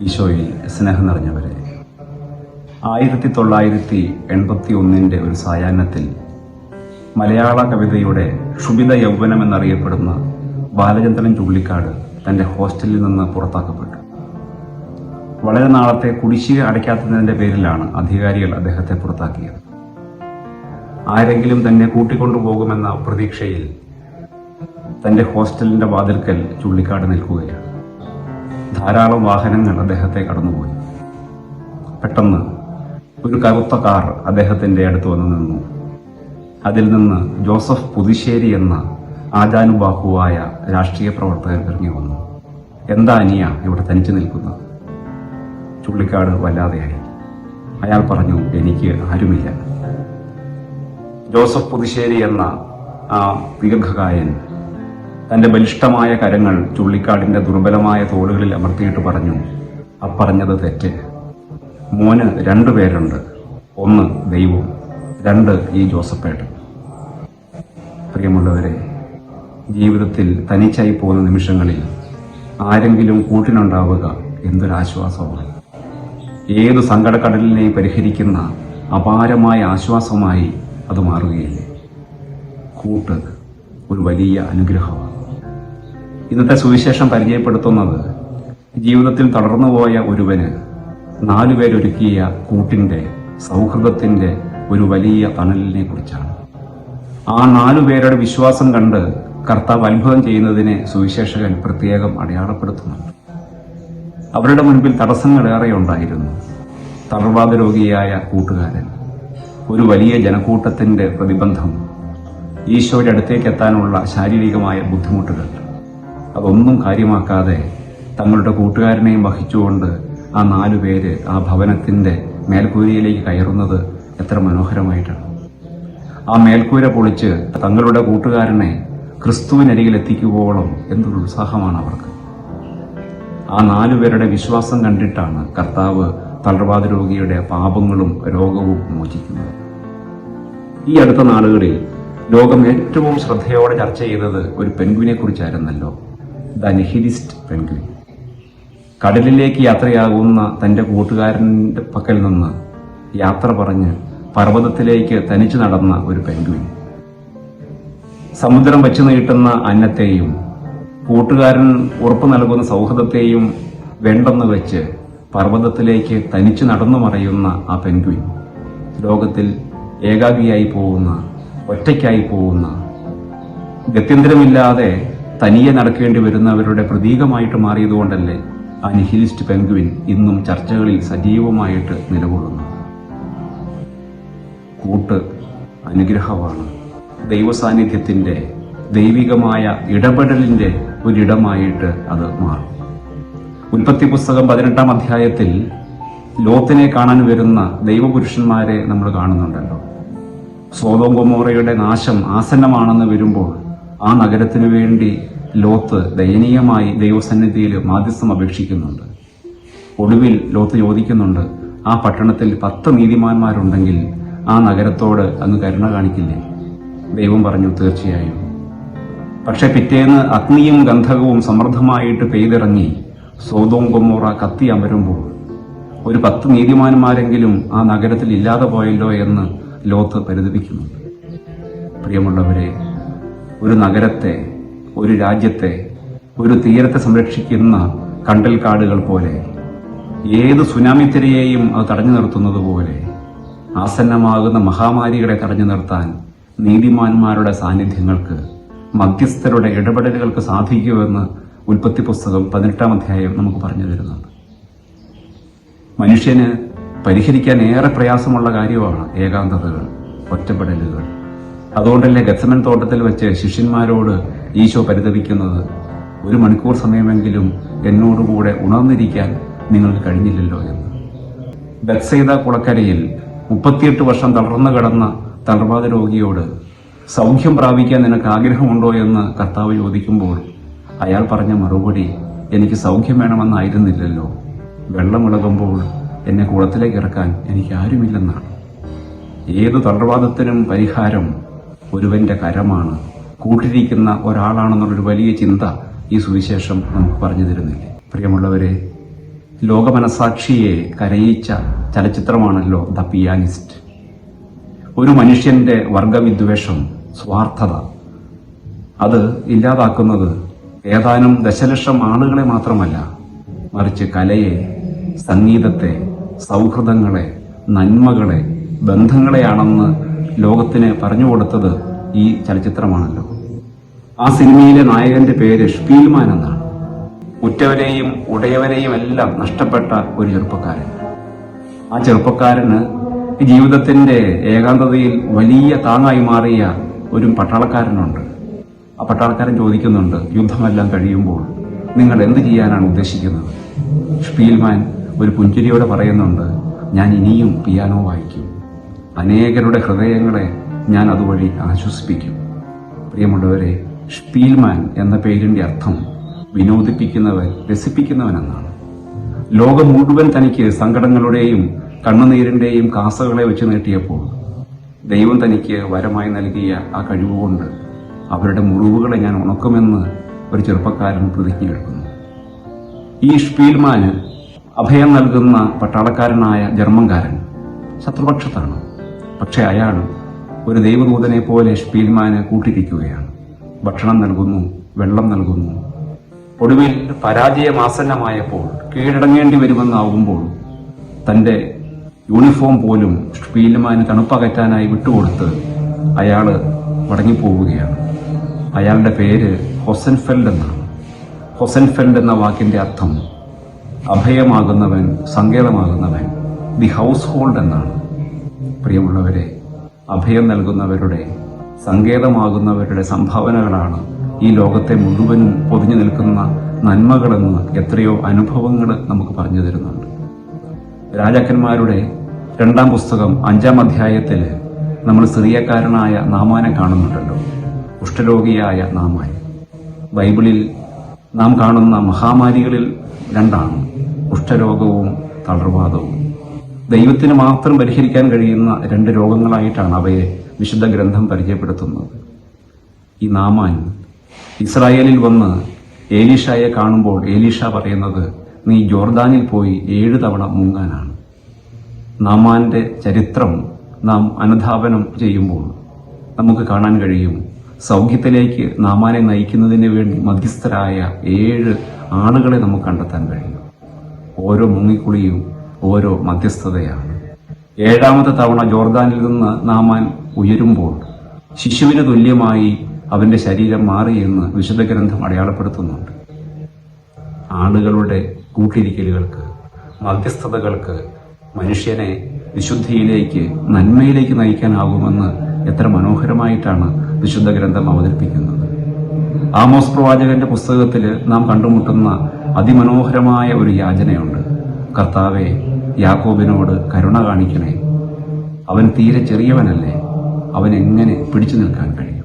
ഈശോയിൽ സ്നേഹം നിറഞ്ഞവരെ, 1981 ഒരു സായാഹ്നത്തിൽ മലയാള കവിതയുടെ ക്ഷുഭിത യൗവനം എന്നറിയപ്പെടുന്ന ബാലചന്ദ്രൻ ചുള്ളിക്കാട് തന്റെ ഹോസ്റ്റലിൽ നിന്ന് പുറത്താക്കപ്പെട്ടു. വളരെ നാളത്തെ കുടിശ്ശിക അടയ്ക്കാത്തതിന്റെ പേരിലാണ് അധികാരികൾ അദ്ദേഹത്തെ പുറത്താക്കിയത്. ആരെങ്കിലും തന്നെ കൂട്ടിക്കൊണ്ടുപോകുമെന്ന പ്രതീക്ഷയിൽ തന്റെ ഹോസ്റ്റലിന്റെ വാതിൽക്കൽ ചുള്ളിക്കാട് നിൽക്കുകയാണ്. ധാരാളം വാഹനങ്ങൾ അദ്ദേഹത്തെ കടന്നുപോയി. പെട്ടെന്ന് ഒരു കറുത്ത കാർ അദ്ദേഹത്തിന്റെ അടുത്ത് വന്നു നിന്നു. അതിൽ നിന്ന് ജോസഫ് പുതുശ്ശേരി എന്ന ആജാനുബാഹുവായ രാഷ്ട്രീയ പ്രവർത്തകൻ ഇറങ്ങി വന്നു. എന്താ അനിയ ഇവിടെ തനിച്ചു നിൽക്കുന്നത്? ചുള്ളിക്കാട് വല്ലാതെയായി. അയാൾ പറഞ്ഞു, എനിക്ക് ആരുമില്ല. ജോസഫ് പുതുശ്ശേരി എന്ന ആ ദീർഘകായൻ തന്റെ ബലിഷ്ഠമായ കരങ്ങൾ ചുള്ളിക്കാടിന്റെ ദുർബലമായ തോളുകളിൽ അമർത്തിയിട്ട് പറഞ്ഞു, അപ്പറഞ്ഞത് തെറ്റ്. മോന് 2 പേരുണ്ട്. 1 ദൈവം, 2 ഈ ജോസഫേട്ടൻ. പ്രിയമുള്ളവരെ, ജീവിതത്തിൽ തനിച്ചായി പോകുന്ന നിമിഷങ്ങളിൽ ആരെങ്കിലും കൂട്ടിനുണ്ടാവുക എന്തൊരാശ്വാസമാണ്. ഏതു സങ്കടക്കടലിനെയും പരിഹരിക്കുന്ന അപാരമായ ആശ്വാസമായി അത് മാറുകയില്ലേ? കൂട്ട് ഒരു വലിയ അനുഗ്രഹമാണ്. ഇന്നത്തെ സുവിശേഷം പരിചയപ്പെടുത്തുന്നത് ജീവിതത്തിൽ തളർന്നുപോയ ഒരുവന് 4 പേരൊരുക്കിയ കൂട്ടിന്റെ സൗഹൃദത്തിന്റെ ഒരു വലിയ തണലിനെ കുറിച്ചാണ്. ആ 4 പേരുടെ വിശ്വാസം കണ്ട് കർത്താവ് അത്ഭുതം ചെയ്യുന്നതിനെ സുവിശേഷകൻ പ്രത്യേകം അടയാളപ്പെടുത്തുന്നുണ്ട്. അവരുടെ മുൻപിൽ തടസ്സങ്ങളേറെ ഉണ്ടായിരുന്നു. തളർവാദ രോഗിയായ കൂട്ടുകാരൻ, ഒരു വലിയ ജനക്കൂട്ടത്തിന്റെ പ്രതിബന്ധം, ഈശോയുടെ അടുത്തേക്ക് എത്താനുള്ള ശാരീരികമായ ബുദ്ധിമുട്ടുകൾ, അതൊന്നും കാര്യമാക്കാതെ തങ്ങളുടെ കൂട്ടുകാരനെയും വഹിച്ചുകൊണ്ട് ആ 4 പേര് ആ ഭവനത്തിന്റെ മേൽക്കൂരയിലേക്ക് കയറുന്നത് എത്ര മനോഹരമായിട്ടാണ്. ആ മേൽക്കൂര പൊളിച്ച് തങ്ങളുടെ കൂട്ടുകാരനെ ക്രിസ്തുവിനരികിൽ എത്തിക്കുവോളം എന്തൊരു ഉത്സാഹമാണ് അവർക്ക്. ആ 4 പേരുടെ വിശ്വാസം കണ്ടിട്ടാണ് കർത്താവ് തളർവാദ രോഗിയുടെ പാപങ്ങളും രോഗവും മോചിക്കുന്നത്. ഈ അടുത്ത നാളുകളിൽ ലോകം ഏറ്റവും ശ്രദ്ധയോടെ ചർച്ച ചെയ്തത് ഒരു പെൻഗ്വിനെ കുറിച്ചായിരുന്നല്ലോ, ദ നിഹിലിസ്റ്റ് പെൻഗ്വിൻ. കടലിലേക്ക് യാത്രയാകുന്ന തന്റെ കൂട്ടുകാരന്റെ പക്കൽ നിന്ന് യാത്ര പറഞ്ഞ് പർവ്വതത്തിലേക്ക് തനിച്ചു നടന്ന ഒരു പെൻഗ്വിൻ. സമുദ്രം വെച്ചു നീട്ടുന്ന അന്നത്തെയും കൂട്ടുകാരൻ ഉറപ്പു നൽകുന്ന സൗഹൃദത്തെയും വേണ്ടെന്ന് വെച്ച് പർവ്വതത്തിലേക്ക് തനിച്ചു നടന്നു മറയുന്ന ആ പെൻഗ്വിൻ ലോകത്തിൽ ഏകാഗിയായി പോകുന്ന, ഒറ്റയ്ക്കായി പോകുന്ന, ഗത്യന്തരമില്ലാതെ തനിയെ നടക്കേണ്ടി വരുന്നവരുടെ പ്രതീകമായിട്ട് മാറിയതുകൊണ്ടല്ലേ ആ നിഹിലിസ്റ്റ് പെൻഗ്വിൻ ഇന്നും ചർച്ചകളിൽ സജീവമായിട്ട് നിലകൊള്ളുന്നു. കൂട്ട് അനുഗ്രഹമാണ്. ദൈവസാന്നിധ്യത്തിന്റെ, ദൈവികമായ ഇടപെടലിന്റെ ഒരിടമായിട്ട് അത് മാറും. ഉൽപ്പത്തി പുസ്തകം 18-ാം അധ്യായത്തിൽ ലോത്തിനെ കാണാൻ വരുന്ന ദൈവപുരുഷന്മാരെ നമ്മൾ കാണുന്നുണ്ടല്ലോ. സോദോം ഗൊമോറയുടെ നാശം ആസന്നമാണെന്ന് വരുമ്പോൾ ആ നഗരത്തിനു വേണ്ടി ലോത്ത് ദയനീയമായി ദൈവസന്നിധിയിൽ മാധ്യസ്ഥം അപേക്ഷിക്കുന്നുണ്ട്. ഒടുവിൽ ലോത്ത് ചോദിക്കുന്നുണ്ട്, ആ പട്ടണത്തിൽ 10 നീതിമാന്മാരുണ്ടെങ്കിൽ ആ നഗരത്തോട് അങ്ങ് കരുണ കാണിക്കില്ലേ? ദൈവം പറഞ്ഞു, തീർച്ചയായും. പക്ഷെ പിറ്റേന്ന് അഗ്നിയും ഗന്ധകവും സമൃദ്ധമായിട്ട് പെയ്തിറങ്ങി സോദോം ഗൊമോറ കത്തി അമരുമ്പോൾ ഒരു 10 നീതിമാന്മാരെങ്കിലും ആ നഗരത്തിൽ ഇല്ലാതെ പോയല്ലോ എന്ന് ലോത്ത് പരിതപിക്കുന്നുണ്ട്. പ്രിയമുള്ളവരെ, ഒരു നഗരത്തെ, ഒരു രാജ്യത്തെ, ഒരു തീരത്തെ സംരക്ഷിക്കുന്ന കണ്ടൽക്കാടുകൾ പോലെ, ഏത് സുനാമി തിരയെയും അത് തടഞ്ഞു നിർത്തുന്നത് പോലെ ആസന്നമാകുന്ന മഹാമാരികളെ തടഞ്ഞു നിർത്താൻ നീതിമാന്മാരുടെ സാന്നിധ്യങ്ങൾക്ക്, മധ്യസ്ഥരുടെ ഇടപെടലുകൾക്ക് സാധിക്കുമെന്ന് ഉൽപ്പത്തി പുസ്തകം 18-ാം അധ്യായം നമുക്ക് പറഞ്ഞു തരുന്നുണ്ട്. മനുഷ്യന് പരിഹരിക്കാൻ ഏറെ പ്രയാസമുള്ള കാര്യമാണ് ഏകാന്തതകൾ, ഒറ്റപ്പെടലുകൾ. അതുകൊണ്ടല്ലേ ഗത്സമൻ തോട്ടത്തിൽ വെച്ച് ശിഷ്യന്മാരോട് ഈശോ പരിതപിക്കുന്നത്, 1 മണിക്കൂർ സമയമെങ്കിലും എന്നോടുകൂടെ ഉണർന്നിരിക്കാൻ നിങ്ങൾക്ക് കഴിഞ്ഞില്ലല്ലോ എന്ന്. ബത്സയിദ കുളക്കരയിൽ 38 വർഷം തളർന്നു കിടന്ന തളർവാദ രോഗിയോട് സൗഖ്യം പ്രാപിക്കാൻ നിനക്ക് ആഗ്രഹമുണ്ടോ എന്ന് കർത്താവ് ചോദിക്കുമ്പോൾ അയാൾ പറഞ്ഞ മറുപടി, എനിക്ക് സൗഖ്യം വേണമെന്നായിരുന്നില്ലല്ലോ, വെള്ളമിളകുമ്പോൾ എന്നെ കുളത്തിലേക്ക് ഇറക്കാൻ എനിക്ക് ആരുമില്ലെന്നാണ്. ഏതു തളർവാദത്തിനും പരിഹാരം ഒരുവന്റെ കരമാണ്, കൂട്ടിരിക്കുന്ന ഒരാളാണെന്നുള്ളൊരു വലിയ ചിന്ത ഈ സുവിശേഷം നമുക്ക് പറഞ്ഞു തരുന്നില്ലേ? പ്രിയമുള്ളവരെ, ലോകമനസാക്ഷിയെ കരയിച്ച ചലച്ചിത്രമാണല്ലോ ദ പിയാനിസ്റ്റ്. ഒരു മനുഷ്യന്റെ വർഗവിദ്വേഷം, സ്വാർത്ഥത, അത് ഇല്ലാതാക്കുന്നത് ഏതാനും ദശലക്ഷം ആളുകളെ മാത്രമല്ല, മറിച്ച് കലയെ, സംഗീതത്തെ, സൗഹൃദങ്ങളെ, നന്മകളെ, ബന്ധങ്ങളെയാണെന്ന് ലോകത്തിന് പറഞ്ഞുകൊടുത്തത് ഈ ചലച്ചിത്രമാണല്ലോ. ആ സിനിമയിലെ നായകന്റെ പേര് ഷ്പീൽമാൻ എന്നാണ്. ഉറ്റവരെയും ഉടയവരെയും എല്ലാം നഷ്ടപ്പെട്ട ഒരു ചെറുപ്പക്കാരൻ. ആ ചെറുപ്പക്കാരന് ജീവിതത്തിന്റെ ഏകാന്തതയിൽ വലിയ താങ്ങായി മാറിയ ഒരു പട്ടാളക്കാരനുണ്ട്. ആ പട്ടാളക്കാരൻ ചോദിക്കുന്നുണ്ട്, യുദ്ധമെല്ലാം കഴിയുമ്പോൾ നിങ്ങൾ എന്ത് ചെയ്യാനാണ് ഉദ്ദേശിക്കുന്നത്? ഷ്പീൽമാൻ ഒരു പുഞ്ചിരിയോടെ പറയുന്നുണ്ട്, ഞാൻ ഇനിയും പിയാനോ വായിക്കും, അനേകരുടെ ഹൃദയങ്ങളെ ഞാൻ അതുവഴി ആശ്വസിപ്പിക്കും. പ്രിയമുള്ളവരെ, ഷ്പീൽമാൻ എന്ന പേരിന്റെ അർത്ഥം വിനോദിപ്പിക്കുന്നവൻ, രസിപ്പിക്കുന്നവൻ എന്നാണ്. ലോകം മുഴുവൻ തനിക്ക് സങ്കടങ്ങളുടെയും കണ്ണുനീരിന്റെയും കാസകളെ വെച്ച് നീട്ടിയപ്പോൾ ദൈവം തനിക്ക് വരമായി നൽകിയ ആ കഴിവുകൊണ്ട് അവരുടെ മുറിവുകളെ ഞാൻ ഉണക്കുമെന്ന് ഒരു ചെറുപ്പക്കാരൻ പ്രതിജ്ഞയെടുക്കുന്നു. ഈ ഷ്പീൽമാന് അഭയം നൽകുന്ന പട്ടാളക്കാരനായ ജർമ്മൻകാരൻ ശത്രുപക്ഷത്താണ്. പക്ഷെ അയാൾ ഒരു ദൈവദൂതനെ പോലെ ഷ്പീൽമാന് കൂട്ടിരിക്കുകയാണ്. ഭക്ഷണം നൽകുന്നു, വെള്ളം നൽകുന്നു. ഒടുവിൽ പരാജയമാസന്നമായപ്പോൾ, കീഴടങ്ങേണ്ടി വരുമെന്നാവുമ്പോൾ തന്റെ യൂണിഫോം പോലും ഷ്പീൽമാന് തണുപ്പകറ്റാനായി വിട്ടുകൊടുത്ത് അയാൾ മടങ്ങിപ്പോവുകയാണ്. അയാളുടെ പേര് ഹൊസൻഫെൽഡ് എന്നാണ്. ഹൊസൻഫെൽഡ് എന്ന വാക്കിന്റെ അർത്ഥം അഭയമാകുന്നവൻ, സങ്കേതമാകുന്നവൻ, ദി ഹൗസ് ഹോൾഡ് എന്നാണ്. പ്രിയമുള്ളവരെ, അഭയം നൽകുന്നവരുടെ, സങ്കേതമാകുന്നവരുടെ സംഭാവനകളാണ് ഈ ലോകത്തെ മുഴുവനും പൊതിഞ്ഞു നിൽക്കുന്ന നന്മകളെന്ന് എത്രയോ അനുഭവങ്ങൾ നമുക്ക് പറഞ്ഞു തരുന്നുണ്ട്. രാജാക്കന്മാരുടെ 2-ാം പുസ്തകം 5-ാം അധ്യായത്തിൽ നമ്മൾ സിറിയക്കാരനായ നാമാനെ കാണുന്നുണ്ടല്ലോ, കുഷ്ഠരോഗിയായ നാമാൻ. ബൈബിളിൽ നാം കാണുന്ന മഹാമാരികളിൽ 2 കുഷ്ഠരോഗവും തളർവാദവും. ദൈവത്തിന് മാത്രം പരിഹരിക്കാൻ കഴിയുന്ന 2 രോഗങ്ങളായിട്ടാണ് അവയെ വിശുദ്ധ ഗ്രന്ഥം പരിചയപ്പെടുത്തുന്നത്. ഈ നാമാൻ ഇസ്രായേലിൽ വന്ന് ഏലീഷായെ കാണുമ്പോൾ ഏലീഷ പറയുന്നത്, നീ ജോർദാനിൽ പോയി 7 തവണ മുങ്ങാനാണ്. നാമാന്റെ ചരിത്രം നാം അനുധാവനം ചെയ്യുമ്പോൾ നമുക്ക് കാണാൻ കഴിയും, സൗഖ്യത്തിലേക്ക് നാമാനെ നയിക്കുന്നതിന് വേണ്ടി മധ്യസ്ഥരായ 7 ആളുകളെ നമുക്ക് കണ്ടെത്താൻ കഴിയും. ഓരോ മുങ്ങിക്കുളിയും ഓരോ മധ്യസ്ഥതയാണ്. 7ാമത്തെ തവണ ജോർദാനിൽ നിന്ന് നാമാൻ ഉയരുമ്പോൾ ശിശുവിന് തുല്യമായി അവന്റെ ശരീരം മാറിയെന്ന് വിശുദ്ധ ഗ്രന്ഥം അടയാളപ്പെടുത്തുന്നുണ്ട്. ആളുകളുടെ കൂട്ടിരിക്കലുകൾക്ക്, മധ്യസ്ഥതകൾക്ക് മനുഷ്യനെ വിശുദ്ധിയിലേക്ക്, നന്മയിലേക്ക് നയിക്കാനാകുമെന്ന് എത്ര മനോഹരമായിട്ടാണ് വിശുദ്ധ ഗ്രന്ഥം അവതരിപ്പിക്കുന്നത്. ആമോസ് പ്രവാചകന്റെ പുസ്തകത്തിൽ നാം കണ്ടുമുട്ടുന്ന അതിമനോഹരമായ ഒരു യാചനയുണ്ട്. കർത്താവേ, യാക്കോബിനോട് കരുണ കാണിക്കണേ, അവൻ തീരെ ചെറിയവനല്ലേ, അവൻ എങ്ങനെ പിടിച്ചു നിൽക്കാൻ കഴിയും?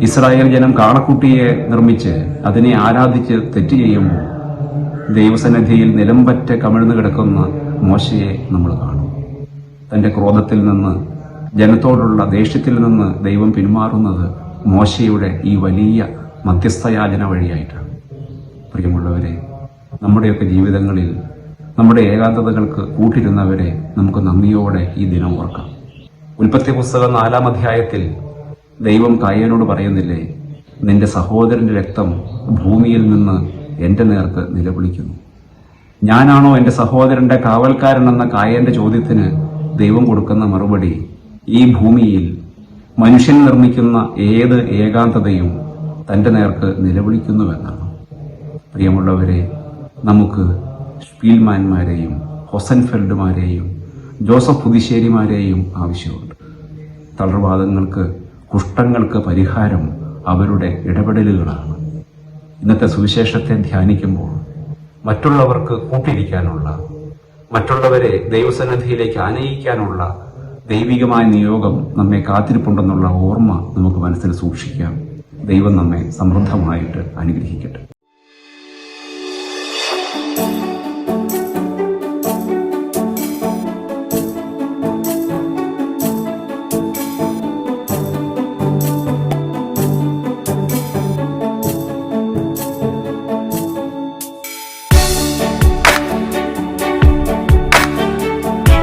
ഇസ്രായേൽ ജനം കാളക്കുട്ടിയെ നിർമ്മിച്ച് അതിനെ ആരാധിച്ച് തെറ്റ് ചെയ്യുമ്പോൾ ദൈവസന്നിധിയിൽ നിലംപറ്റ കമിഴ്ന്നു കിടക്കുന്ന മോശയെ നമ്മൾ കാണും. തന്റെ ക്രോധത്തിൽ നിന്ന്, ജനത്തോടുള്ള ദേഷ്യത്തിൽ നിന്ന് ദൈവം പിന്മാറുന്നത് മോശയുടെ ഈ വലിയ മധ്യസ്ഥയാചന വഴിയായിട്ടാണ്. പ്രിയമുള്ളവരെ, നമ്മുടെയൊക്കെ ജീവിതങ്ങളിൽ നമ്മുടെ ഏകാന്തതകൾക്ക് കൂട്ടിരുന്നവരെ നമുക്ക് നന്ദിയോടെ ഈ ദിനം ഓർക്കാം. ഉൽപ്പത്തി പുസ്തകം 4-ാം അധ്യായത്തിൽ ദൈവം കായേനോട് പറയുന്നില്ലേ, നിന്റെ സഹോദരന്റെ രക്തം ഭൂമിയിൽ നിന്ന് എന്റെ നേർക്ക് നിലവിളിക്കുന്നു. ഞാനാണോ എന്റെ സഹോദരന്റെ കാവൽക്കാരനെന്ന കായേന്റെ ചോദ്യത്തിന് ദൈവം കൊടുക്കുന്ന മറുപടി, ഈ ഭൂമിയിൽ മനുഷ്യൻ നിർമ്മിക്കുന്ന ഏത് ഏകാന്തതയും തന്റെ നേർക്ക് നിലവിളിക്കുന്നുവെന്നാണ്. പ്രിയമുള്ളവരെ, നമുക്ക് ഷ്പീൽമാൻമാരെയും ഹൊസൻഫെൽഡുമാരെയും ജോസഫ് പുതുശ്ശേരിമാരെയും ആവശ്യമുണ്ട്. തളർവാദങ്ങൾക്ക്, കുഷ്ഠങ്ങൾക്ക് പരിഹാരം അവരുടെ ഇടപെടലുകളാണ്. ഇന്നത്തെ സുവിശേഷത്തെ ധ്യാനിക്കുമ്പോൾ മറ്റുള്ളവർക്ക് കൂട്ടിരിക്കാനുള്ള, മറ്റുള്ളവരെ ദൈവസന്നിധിയിലേക്ക് ആനയിക്കാനുള്ള ദൈവികമായ നിയോഗം നമ്മെ കാത്തിരിപ്പുണ്ടെന്നുള്ള ഓർമ്മ നമുക്ക് മനസ്സിൽ സൂക്ഷിക്കാം. ദൈവം നമ്മെ സമൃദ്ധമായിട്ട് അനുഗ്രഹിക്കട്ടെ.